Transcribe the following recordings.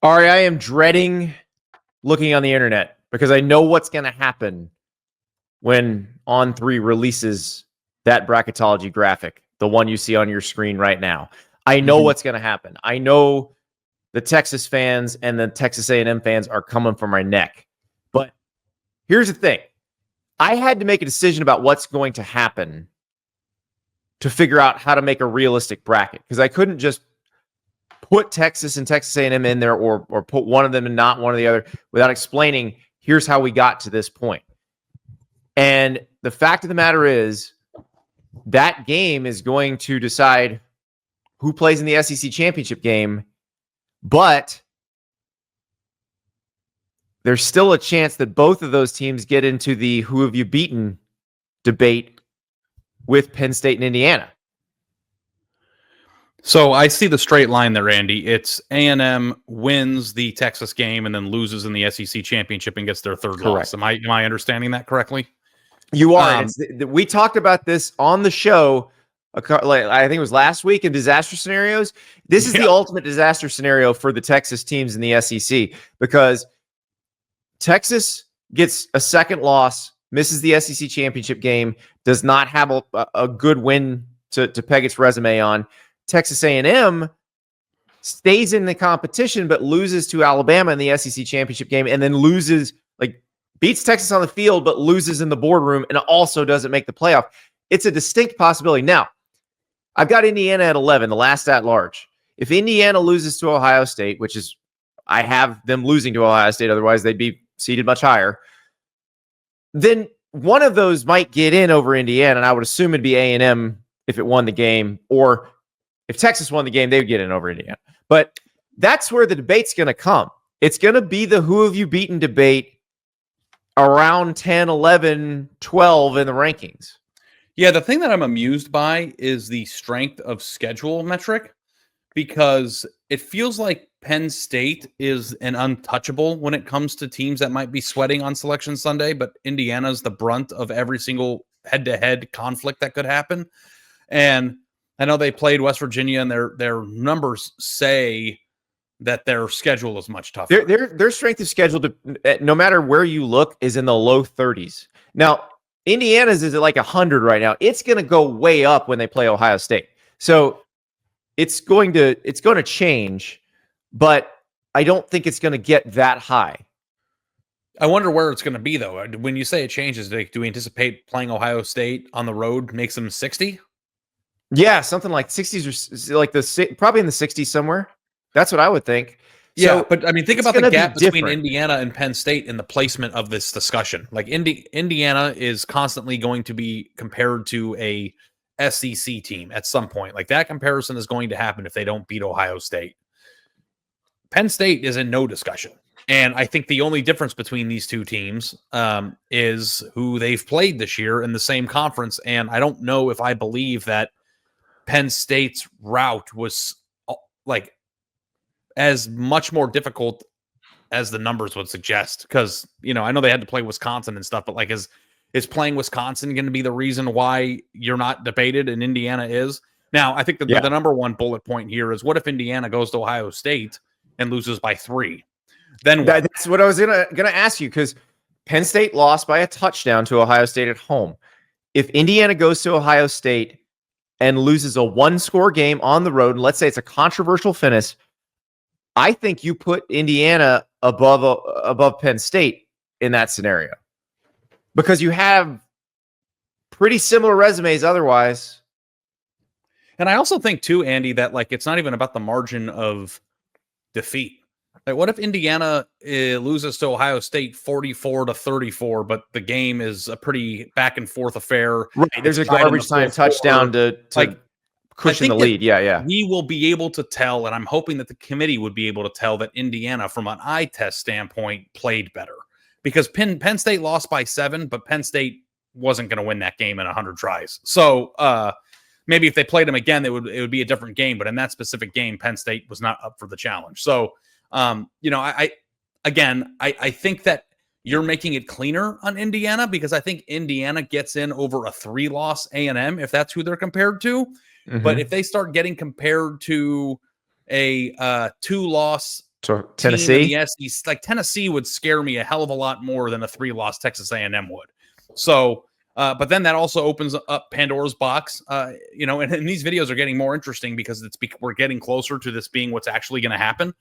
Ari, I am dreading looking on the internet because I know what's going to happen when On3 releases that bracketology graphic, the one you see on your screen right now. I know what's going to happen. I know the Texas fans and the Texas A&M fans are coming for my neck. But here's the thing. I had to make a decision about what's going to happen to figure out how to make a realistic bracket because I couldn't just put Texas and Texas A&M in there or put one of them and not one of the other without explaining here's how we got to this point. And the fact of the matter is that game is going to decide who plays in the SEC championship game, but there's still a chance that both of those teams get into the who have you beaten debate with Penn State and Indiana. So I see the straight line there, Andy. It's A&M wins the Texas game and then loses in the SEC championship and gets their third loss. Am I understanding that correctly? You are. We talked about this on the show. I think it was last week in disaster scenarios. This is the ultimate disaster scenario for the Texas teams in the SEC because Texas gets a second loss, misses the SEC championship game, does not have a good win to peg its resume on. Texas A&M stays in the competition but loses to Alabama in the SEC championship game and then beats Texas on the field but loses in the boardroom and also doesn't make the playoff. It's a distinct possibility. Now, I've got Indiana at 11, the last at large. If Indiana loses to Ohio State, which is I have them losing to Ohio State, otherwise they'd be seated much higher, then one of those might get in over Indiana, and I would assume it'd be A&M if it won the game, or if Texas won the game, they would get in over Indiana. But that's where the debate's going to come. It's going to be the who have you beaten debate around 10, 11, 12 in the rankings. Yeah, the thing that I'm amused by is the strength of schedule metric because it feels like Penn State is an untouchable when it comes to teams that might be sweating on Selection Sunday, but Indiana's the brunt of every single head-to-head conflict that could happen. And I know they played West Virginia, and their numbers say that their schedule is much tougher. Their strength of schedule, no matter where you look, is in the low 30s. Now, Indiana's is at like 100 right now. It's going to go way up when they play Ohio State. So it's going to change, but I don't think it's going to get that high. I wonder where it's going to be, though. When you say it changes, do we anticipate playing Ohio State on the road makes them 60? Yeah, something like 60s or like probably in the 60s somewhere. That's what I would think. Yeah, but I mean, think about the gap between Indiana and Penn State in the placement of this discussion. Like Indiana is constantly going to be compared to a SEC team at some point. Like that comparison is going to happen if they don't beat Ohio State. Penn State is in no discussion. And I think the only difference between these two teams is who they've played this year in the same conference. And I don't know if I believe that Penn State's route was like as much more difficult as the numbers would suggest. Because, I know they had to play Wisconsin and stuff, but like is playing Wisconsin going to be the reason why you're not debated and Indiana is? Now, I think the number one bullet point here is what if Indiana goes to Ohio State and loses by 3? Then what? That's what I was gonna ask you, because Penn State lost by a touchdown to Ohio State at home. If Indiana goes to Ohio State and loses a 1-score game on the road, and let's say it's a controversial finish, I think you put Indiana above Penn State in that scenario because you have pretty similar resumes otherwise. And I also think too, Andy, that like it's not even about the margin of defeat. Like, what if Indiana loses to Ohio State 44-34, but the game is a pretty back and forth affair? Right, there's a garbage time touchdown to like cushion the lead. Yeah. We will be able to tell, and I'm hoping that the committee would be able to tell that Indiana, from an eye test standpoint, played better because Penn State lost by 7, but Penn State wasn't going to win that game in 100 tries. So maybe if they played them again, it would be a different game. But in that specific game, Penn State was not up for the challenge. So. I think that you're making it cleaner on Indiana because I think Indiana gets in over a 3-loss A&M if that's who they're compared to. Mm-hmm. But if they start getting compared to a 2-loss Tennessee, team in the SEC. Like Tennessee would scare me a hell of a lot more than a 3-loss Texas A&M would. So, but then that also opens up Pandora's box. And these videos are getting more interesting because we're getting closer to this being what's actually going to happen.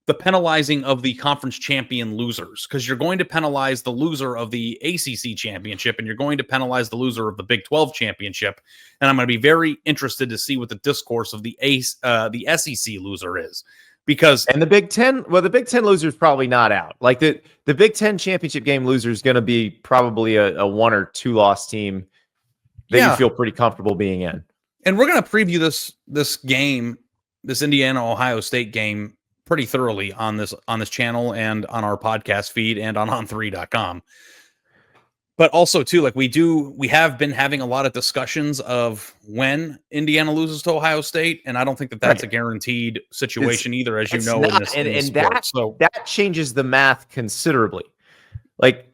The penalizing of the conference champion losers, because you're going to penalize the loser of the ACC championship and you're going to penalize the loser of the Big 12 championship. And I'm going to be very interested to see what the discourse of the SEC loser is, because the Big 10, the Big 10 loser is probably not out. Like the Big 10 championship game loser is going to be probably a 1 or 2 loss team that you feel pretty comfortable being in. And we're going to preview this game, this Indiana-Ohio State game, pretty thoroughly on this channel and on our podcast feed and on on3.com. But also too, like we have been having a lot of discussions of when Indiana loses to Ohio State, and I don't think that's a guaranteed situation either, as you know. That changes the math considerably. Like,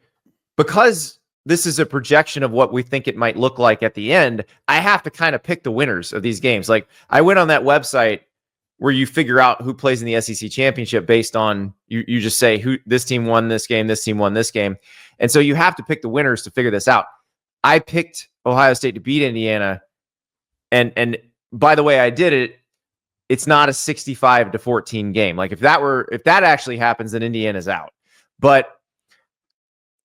because this is a projection of what we think it might look like at the end, I have to kind of pick the winners of these games. Like, I went on that website where you figure out who plays in the SEC championship based on you just say who this team won this game, this team won this game. And so you have to pick the winners to figure this out. I picked Ohio State to beat Indiana. And by the way I did it, it's not a 65-14 game. Like if that actually happens, then Indiana's out. But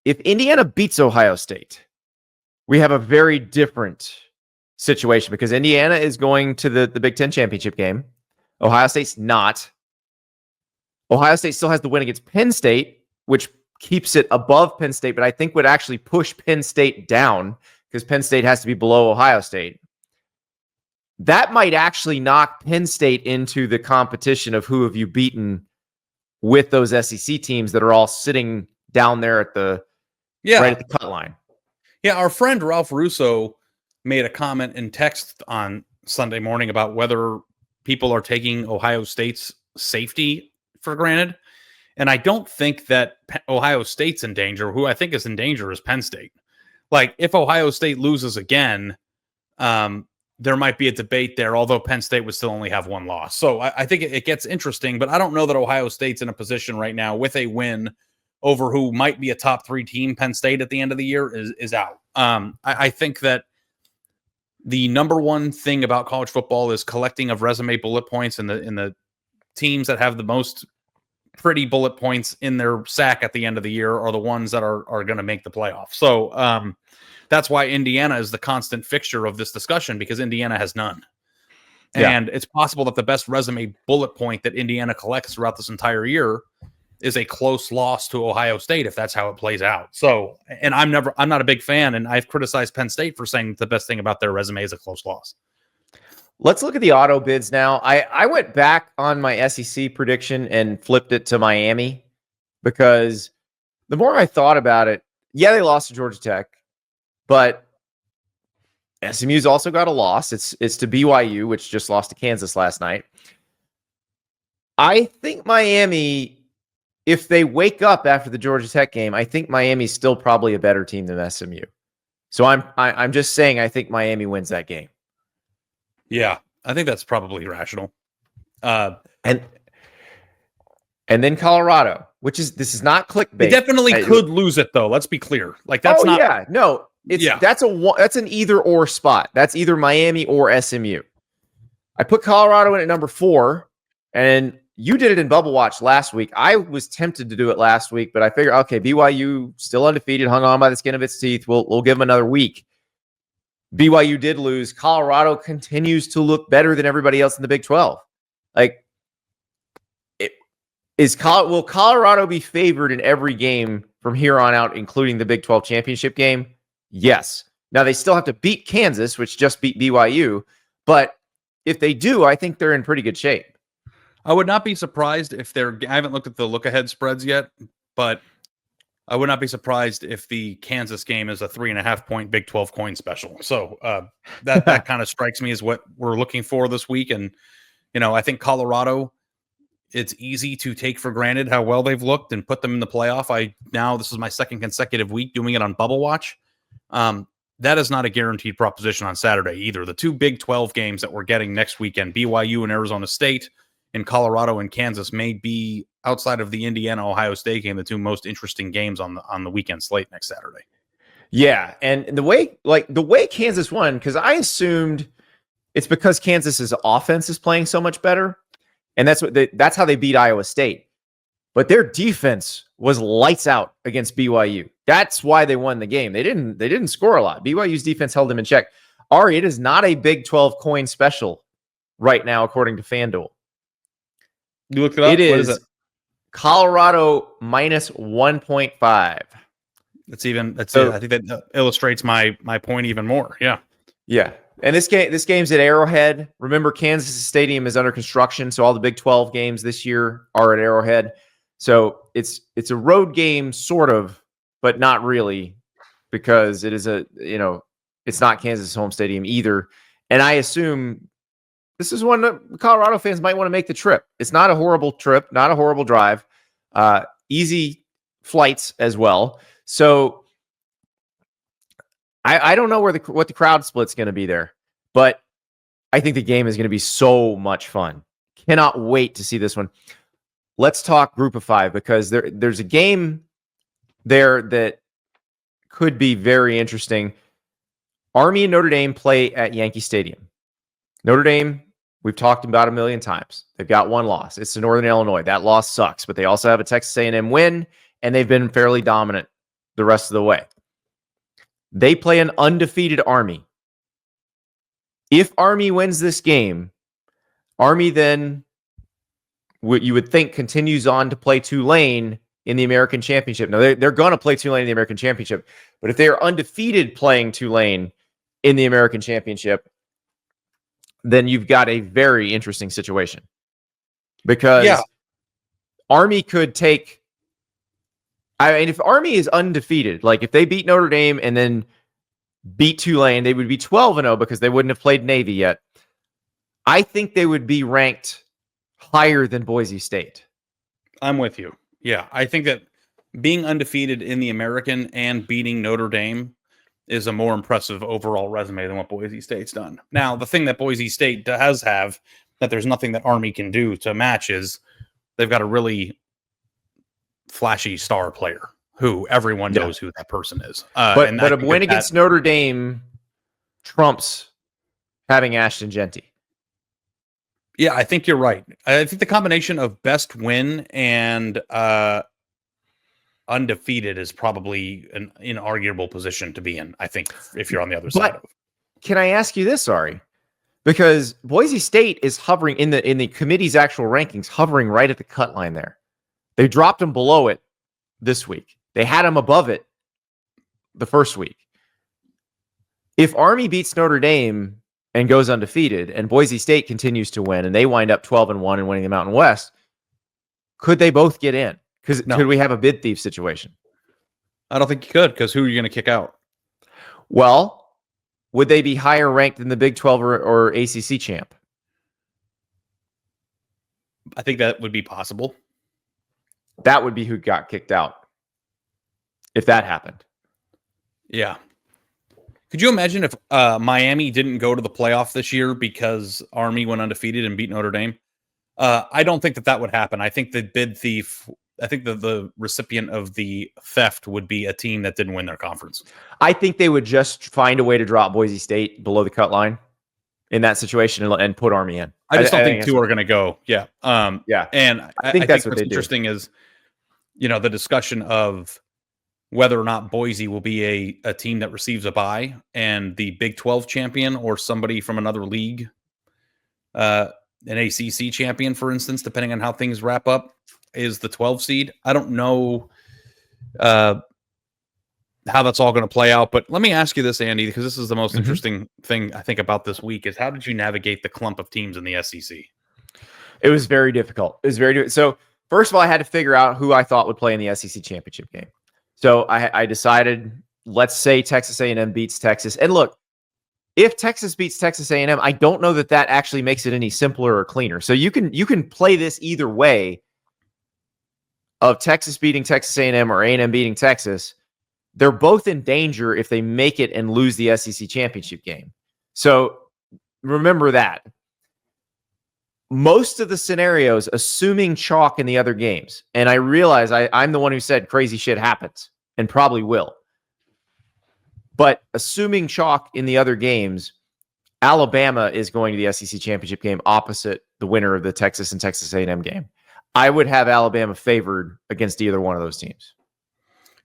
if Indiana beats Ohio State, we have a very different situation because Indiana is going to the Big Ten championship game. Ohio State's not. Ohio State still has the win against Penn State, which keeps it above Penn State, but I think would actually push Penn State down because Penn State has to be below Ohio State. That might actually knock Penn State into the competition of who have you beaten with those SEC teams that are all sitting down there at right at the cut line. Yeah, our friend Ralph Russo made a comment in text on Sunday morning about whether people are taking Ohio State's safety for granted. And I don't think that Ohio State's in danger. Who I think is in danger is Penn State. Like, if Ohio State loses again, there might be a debate there, although Penn State would still only have 1 loss. So I think it gets interesting, but I don't know that Ohio State's in a position right now with a win over who might be a top 3 team. Penn State at the end of the year is out. I think that the number one thing about college football is collecting of resume bullet points, and the teams that have the most pretty bullet points in their sack at the end of the year are the ones that are going to make the playoff. So that's why Indiana is the constant fixture of this discussion, because Indiana has none. Yeah. And it's possible that the best resume bullet point that Indiana collects throughout this entire year is a close loss to Ohio State, if that's how it plays out. So, and I'm not a big fan, and I've criticized Penn State for saying the best thing about their resume is a close loss. Let's look at the auto bids now. I went back on my SEC prediction and flipped it to Miami, because the more I thought about it, they lost to Georgia Tech, but SMU's also got a loss. It's to BYU, which just lost to Kansas last night. I think Miami, if they wake up after the Georgia Tech game, I think Miami's still probably a better team than SMU. So I'm just saying I think Miami wins that game. Yeah, I think that's probably rational. And then Colorado, this is not clickbait. They definitely could lose it though. Let's be clear. Like that's not. Yeah, no, that's an either or spot. That's either Miami or SMU. I put Colorado in at number 4, and you did it in Bubble Watch last week. I was tempted to do it last week, but I figured, okay, BYU still undefeated, hung on by the skin of its teeth. We'll give them another week. BYU did lose. Colorado continues to look better than everybody else in the Big 12. Like, will Colorado be favored in every game from here on out, including the Big 12 championship game? Yes. Now, they still have to beat Kansas, which just beat BYU. But if they do, I think they're in pretty good shape. I would not be surprised if I haven't looked at the look-ahead spreads yet, but I would not be surprised if the Kansas game is a 3.5-point Big 12 coin special. So that kind of strikes me as what we're looking for this week. And, I think Colorado, it's easy to take for granted how well they've looked and put them in the playoff. This is my second consecutive week doing it on Bubble Watch. That is not a guaranteed proposition on Saturday either. The 2 Big 12 games that we're getting next weekend, BYU and Arizona State, in Colorado and Kansas may be, outside of the Indiana-Ohio State game, the two most interesting games on the weekend slate next Saturday. Yeah, and the way Kansas won, because I assumed it's because Kansas's offense is playing so much better, and that's how they beat Iowa State. But their defense was lights out against BYU. That's why they won the game. They didn't score a lot. BYU's defense held them in check. Ari, it is not a Big 12 coin special right now, according to FanDuel. You looked it up? What is it? Colorado minus 1.5. I think that illustrates my point even more. Yeah. Yeah. And this game's at Arrowhead. Remember, Kansas Stadium is under construction, so all the Big 12 games this year are at Arrowhead. So it's a road game, sort of, but not really, because it is it's not Kansas' home stadium either. And I assume this is one that Colorado fans might want to make the trip. It's not a horrible trip, not a horrible drive, easy flights as well. So I don't know what the crowd split's going to be there, but I think the game is going to be so much fun. Cannot wait to see this one. Let's talk Group of 5, because there's a game there that could be very interesting. Army and Notre Dame play at Yankee Stadium. Notre Dame, we've talked about a million times. They've got one loss. It's to Northern Illinois. That loss sucks, but they also have a Texas A&M win, and they've been fairly dominant the rest of the way. They play an undefeated Army. If Army wins this game, Army then, what you would think, continues on to play Tulane in the American Championship. Now, they're going to play Tulane in the American Championship, but if they are undefeated playing Tulane in the American Championship, then you've got a very interesting situation. Because Army could take... if Army is undefeated, like if they beat Notre Dame and then beat Tulane, they would be 12-0 because they wouldn't have played Navy yet. I think they would be ranked higher than Boise State. I'm with you. Yeah, I think that being undefeated in the American and beating Notre Dame is a more impressive overall resume than what Boise State's done. Now, the thing that Boise State does have that there's nothing that Army can do to match is they've got a really flashy star player who everyone knows who that person is. But a win against Notre Dame trumps having Ashton Genty. Yeah, I think you're right. I think the combination of best win and undefeated is probably an inarguable position to be in, I think, if you're on the other side of it. Can I ask you this, Ari? Because Boise State is hovering in the committee's actual rankings, hovering right at the cut line there. They dropped them below it this week. They had them above it the first week. If Army beats Notre Dame and goes undefeated, and Boise State continues to win, and they wind up 12-1 and winning the Mountain West, could they both get in? Could we have a bid thief situation? I don't think you could, because who are you going to kick out? Well, would they be higher ranked than the Big 12 or ACC champ? I think that would be possible. That would be who got kicked out if that happened. Yeah. Could you imagine if Miami didn't go to the playoff this year because Army went undefeated and beat Notre Dame? I don't think that would happen. I think the bid thief, I think the recipient of the theft would be a team that didn't win their conference. I think they would just find a way to drop Boise State below the cut line in that situation and put Army in. I just don't think two are going to go. Yeah. Yeah. And I think that's what's interesting is, the discussion of whether or not Boise will be a team that receives a bye and the Big 12 champion or somebody from another league, an ACC champion, for instance, depending on how things wrap up, is the 12 seed. I don't know how that's all going to play out, but let me ask you this, Andy, because this is the most interesting thing I think about this week is how did you navigate the clump of teams in the SEC? It was very difficult. So first of all, I had to figure out who I thought would play in the SEC championship game. So I decided, let's say Texas A&M beats Texas. And look, if Texas beats Texas A&M, I don't know that actually makes it any simpler or cleaner. So you can play this either way of Texas beating Texas A&M or A&M beating Texas. They're both in danger if they make it and lose the SEC championship game. So remember that. most of the scenarios, assuming chalk in the other games, and I realize I'm the one who said crazy shit happens and probably will. But assuming chalk in the other games, Alabama is going to the SEC championship game opposite the winner of the Texas and Texas A&M game. I would have Alabama favored against either one of those teams.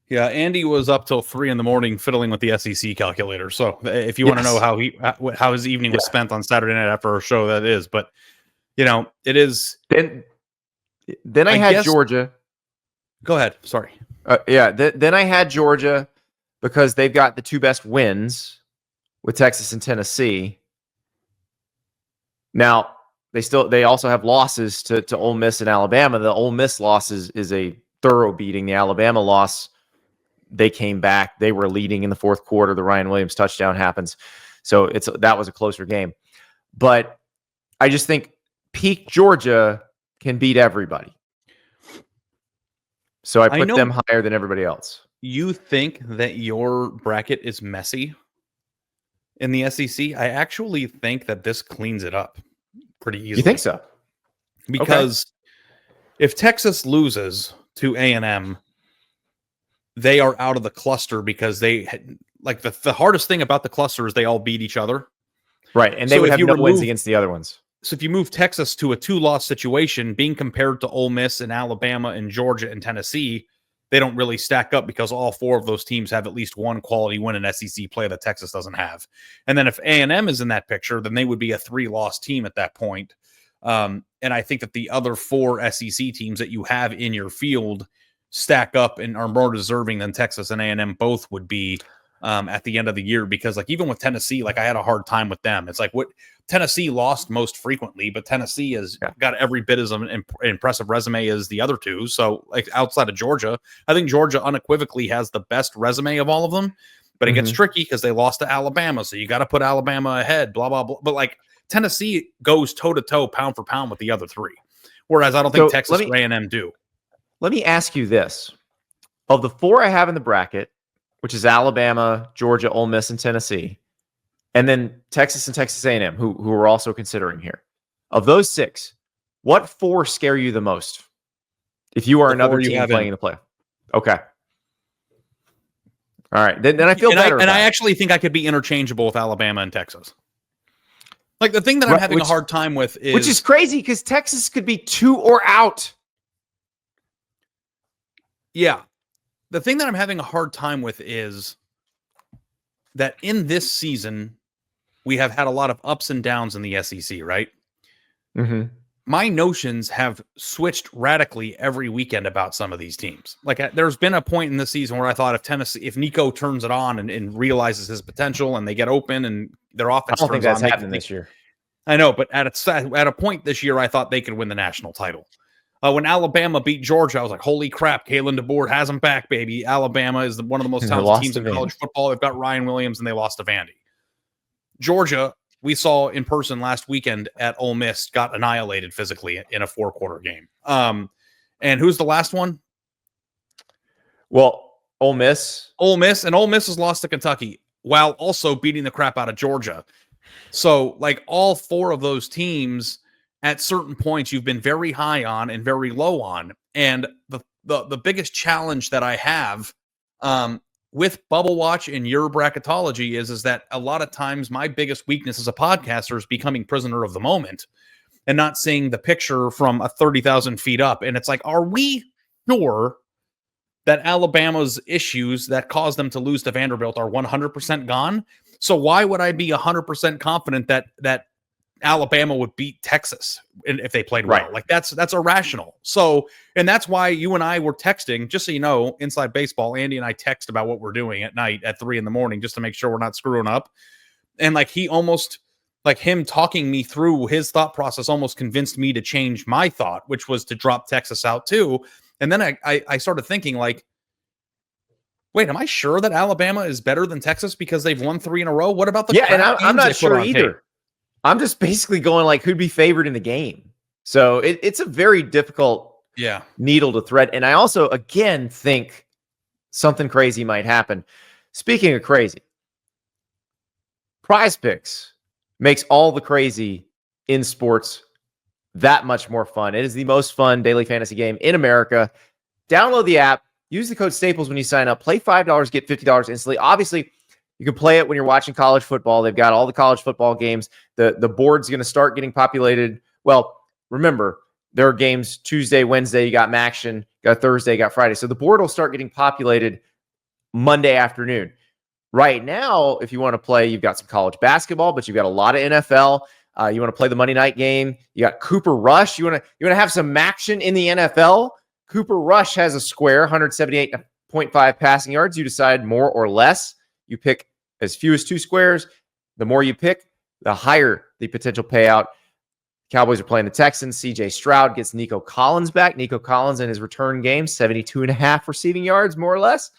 Yeah, Andy was up till 3 a.m. fiddling with the SEC calculator. So if you want to know how his evening was spent on Saturday night after our show, that is. But it is. Then I had Georgia. Go ahead. Sorry. Then I had Georgia because they've got the two best wins with Texas and Tennessee. Now they also have losses to Ole Miss and Alabama. The Ole Miss loss is a thorough beating. The Alabama loss, they came back. They were leading in the fourth quarter. The Ryan Williams touchdown happens. So that was a closer game. But I just think peak Georgia can beat everybody. So I put them higher than everybody else. You think that your bracket is messy in the SEC? I actually think that this cleans it up pretty easily. You think so? Because if Texas loses to A&M, they are out of the cluster because they like the hardest thing about the cluster is they all beat each other. Right. And they would have no wins against the other ones. So if you move Texas to a 2-loss situation, being compared to Ole Miss and Alabama and Georgia and Tennessee, they don't really stack up because all 4 of those teams have at least one quality win in SEC play that Texas doesn't have. And then if A&M is in that picture, then they would be a 3-loss team at that point. And I think that the other 4 SEC teams that you have in your field stack up and are more deserving than Texas and A&M both would be at the end of the year. Because like even with Tennessee, like I had a hard time with them. It's like what Tennessee lost most frequently, but Tennessee has got every bit as an impressive resume as the other two. So like outside of Georgia, I think Georgia unequivocally has the best resume of all of them, but it gets tricky because they lost to Alabama. So you got to put Alabama ahead, blah, blah, blah. But like Tennessee goes toe to toe, pound for pound with the other 3. Whereas I don't think Texas or A&M do. Let me ask you this. Of the 4 I have in the bracket, which is Alabama, Georgia, Ole Miss, and Tennessee, and then Texas and Texas A&M, who we're also considering here. Of those 6, what 4 scare you the most? If you are another team playing in the playoff. Okay. All right. Then I feel better. I actually think I could be interchangeable with Alabama and Texas. Like the thing that I'm having a hard time with is... Which is crazy because Texas could be 2 or out. Yeah. The thing that I'm having a hard time with is that in this season, we have had a lot of ups and downs in the SEC, right? Mm-hmm. My notions have switched radically every weekend about some of these teams. Like there's been a point in the season where I thought if Nico turns it on and realizes his potential and they get open and their offense turns on. I don't think that's happening this year. I know, but at a point this year, I thought they could win the national title. When Alabama beat Georgia, I was like, holy crap, Kalen DeBoer has them back, baby. Alabama is one of the most talented teams in college football. They've got Ryan Williams, and they lost to Vandy. Georgia, we saw in person last weekend at Ole Miss, got annihilated physically in a 4-quarter game. And who's the last one? Well, Ole Miss. Ole Miss has lost to Kentucky while also beating the crap out of Georgia. So, like, all 4 of those teams at certain points you've been very high on and very low on. And the biggest challenge that I have with Bubble Watch and your bracketology is that a lot of times my biggest weakness as a podcaster is becoming prisoner of the moment and not seeing the picture from 30,000 feet up. And it's like, are we sure that Alabama's issues that caused them to lose to Vanderbilt are 100% gone? So why would I be 100% confident that Alabama would beat Texas if they played well? Like that's irrational. So, and that's why you and I were texting, just so you know, inside baseball, Andy and I text about what we're doing at night at 3 a.m. just to make sure we're not screwing up. And like him talking me through his thought process almost convinced me to change my thought, which was to drop Texas out too. And then I started thinking like, wait, am I sure that Alabama is better than Texas because they've won 3 in a row? What about the and I'm not sure either. Tape? I'm just basically going like who'd be favored in the game. So it's a very difficult needle to thread. And I also, again, think something crazy might happen. Speaking of crazy, PrizePicks makes all the crazy in sports that much more fun. It is the most fun daily fantasy game in America. Download the app. Use the code Staples when you sign up. Play $5, get $50 instantly. Obviously, you can play it when you're watching college football. They've got all the college football games. The board's going to start getting populated. Well, remember, there are games Tuesday, Wednesday. You got Maction, got Thursday, got Friday. So the board will start getting populated Monday afternoon. Right now, if you want to play, you've got some college basketball, but you've got a lot of NFL. You want to play the Monday night game. You got Cooper Rush. You want to have some action in the NFL. Cooper Rush has a square, 178.5 passing yards. You decide more or less. You pick as few as 2 squares. The more you pick, the higher the potential payout. Cowboys are playing the Texans. CJ Stroud gets Nico Collins back. Nico Collins in his return game, 72.5 receiving yards, more or less.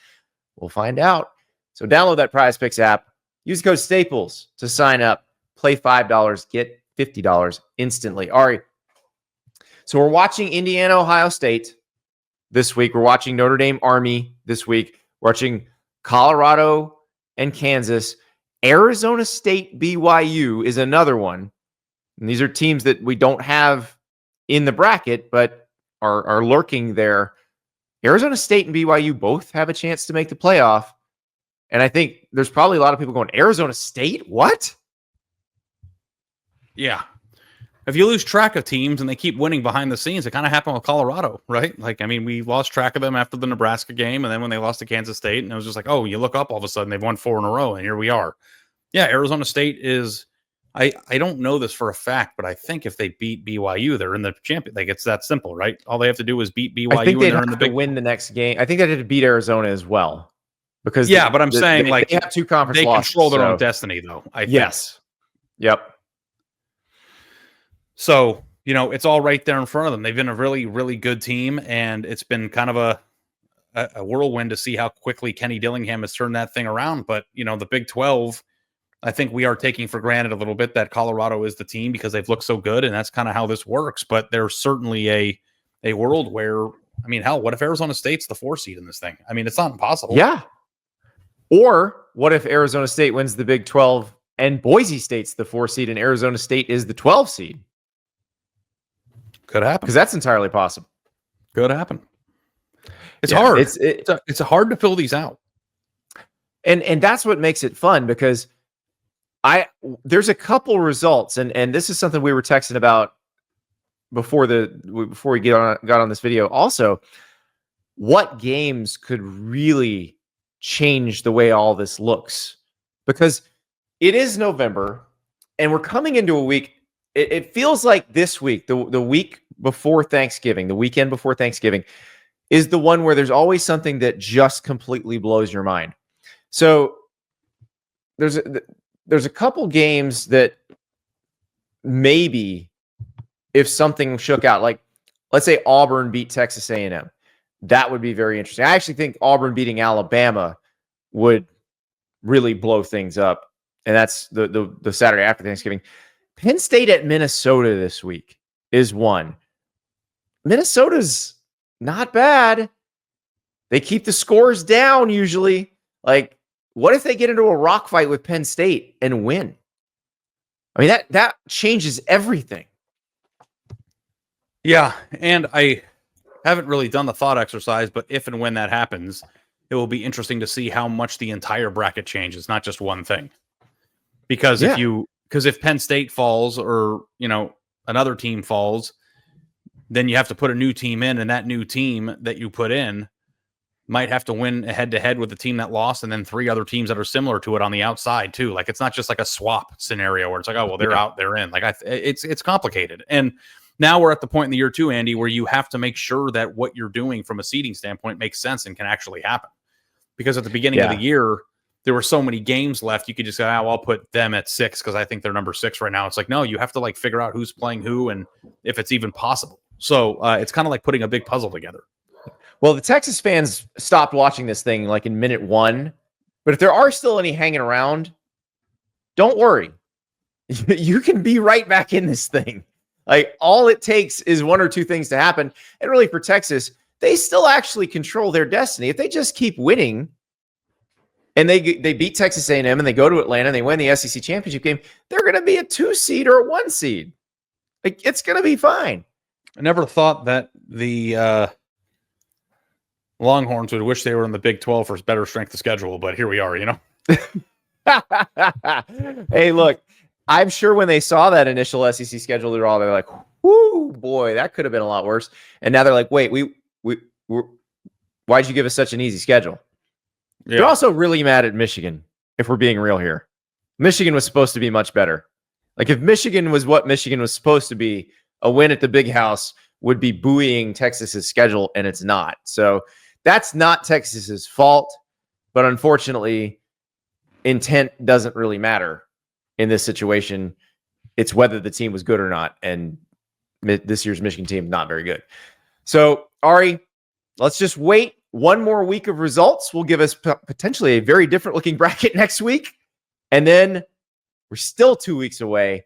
We'll find out. So download that PrizePicks app. Use code Staples to sign up. Play $5, get $50 instantly. Ari, so we're watching Indiana, Ohio State this week. We're watching Notre Dame Army this week. We're watching Colorado and Kansas. Arizona State BYU is another one. And these are teams that we don't have in the bracket, but are lurking there. Arizona State and BYU both have a chance to make the playoff. And I think there's probably a lot of people going, Arizona State? What? Yeah. If you lose track of teams and they keep winning behind the scenes, it kind of happened with Colorado, right? Like, I mean, we lost track of them after the Nebraska game, and then when they lost to Kansas State, and it was just like, oh, you look up, all of a sudden they've won 4 in a row, and here we are. Yeah, Arizona State is, I don't know this for a fact, but I think if they beat BYU, they're in the champion. Like, it's that simple, right? All they have to do is beat BYU, I think and they're in the big win the next game. I think they had to beat Arizona as well. Because but I'm saying they have 2 conference they losses, control their own destiny, though. I think. Yes. Yep. So, it's all right there in front of them. They've been a really, really good team, and it's been kind of a whirlwind to see how quickly Kenny Dillingham has turned that thing around. But, the Big 12, I think we are taking for granted a little bit that Colorado is the team because they've looked so good, and that's kind of how this works. But there's certainly a world where, I mean, hell, what if Arizona State's the 4 seed in this thing? I mean, it's not impossible. Yeah. Or what if Arizona State wins the Big 12 and Boise State's the 4 seed and Arizona State is the 12 seed? Could happen. Because that's entirely possible. Could happen. It's hard. It's hard to fill these out. And that's what makes it fun, because there's a couple results, and this is something we were texting about before we got on this video. Also, what games could really change the way all this looks? Because it is November, and we're coming into a week. It feels like this week, the week before Thanksgiving, the weekend before Thanksgiving, is the one where there's always something that just completely blows your mind. So there's a couple games that maybe, if something shook out, like let's say Auburn beat Texas A&M, that would be very interesting. I actually think Auburn beating Alabama would really blow things up, and that's the Saturday after Thanksgiving. Penn State at Minnesota this week is one. Minnesota's not bad. They keep the scores down usually. Like, what if they get into a rock fight with Penn State and win? I mean, that changes everything. Yeah, and I haven't really done the thought exercise, but if and when that happens, it will be interesting to see how much the entire bracket changes, not just one thing. Because if Penn State falls or, another team falls, then you have to put a new team in, and that new team that you put in might have to win head-to-head with the team that lost, and then 3 other teams that are similar to it on the outside too. Like, it's not just like a swap scenario where it's like, oh, well, they're out, they're in. Like, it's complicated. And now we're at the point in the year too, Andy, where you have to make sure that what you're doing from a seeding standpoint makes sense and can actually happen. Because at the beginning of the year, there were so many games left. You could just go, I'll put them at 6 because I think they're number 6 right now. It's like, no, you have to figure out who's playing who and if it's even possible. So it's kind of like putting a big puzzle together. Well, the Texas fans stopped watching this thing like in minute 1, but if there are still any hanging around, don't worry. You can be right back in this thing. Like, all it takes is 1 or 2 things to happen. And really, for Texas, they still actually control their destiny. If they just keep winning and they beat Texas A&M and they go to Atlanta and they win the SEC championship game, they're going to be a 2 seed or a 1 seed. Like, it's going to be fine. I never thought that the Longhorns would wish they were in the Big 12 for better strength of schedule, but here we are, you know? Hey, look, I'm sure when they saw that initial SEC schedule, they're like, whoo, boy, that could have been a lot worse. And now they're like, wait, why'd you give us such an easy schedule? Yeah. They're also really mad at Michigan, if we're being real here. Michigan was supposed to be much better. Like, if Michigan was what Michigan was supposed to be, a win at the Big House would be buoying Texas's schedule, and it's not. So that's not Texas's fault, but unfortunately, intent doesn't really matter in this situation. It's whether the team was good or not, and this year's Michigan team is not very good. So, Ari, let's just wait one more week of results. Will give us potentially a very different looking bracket next week, and then we're still 2 weeks away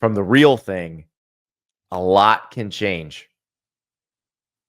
from the real thing. A lot can change.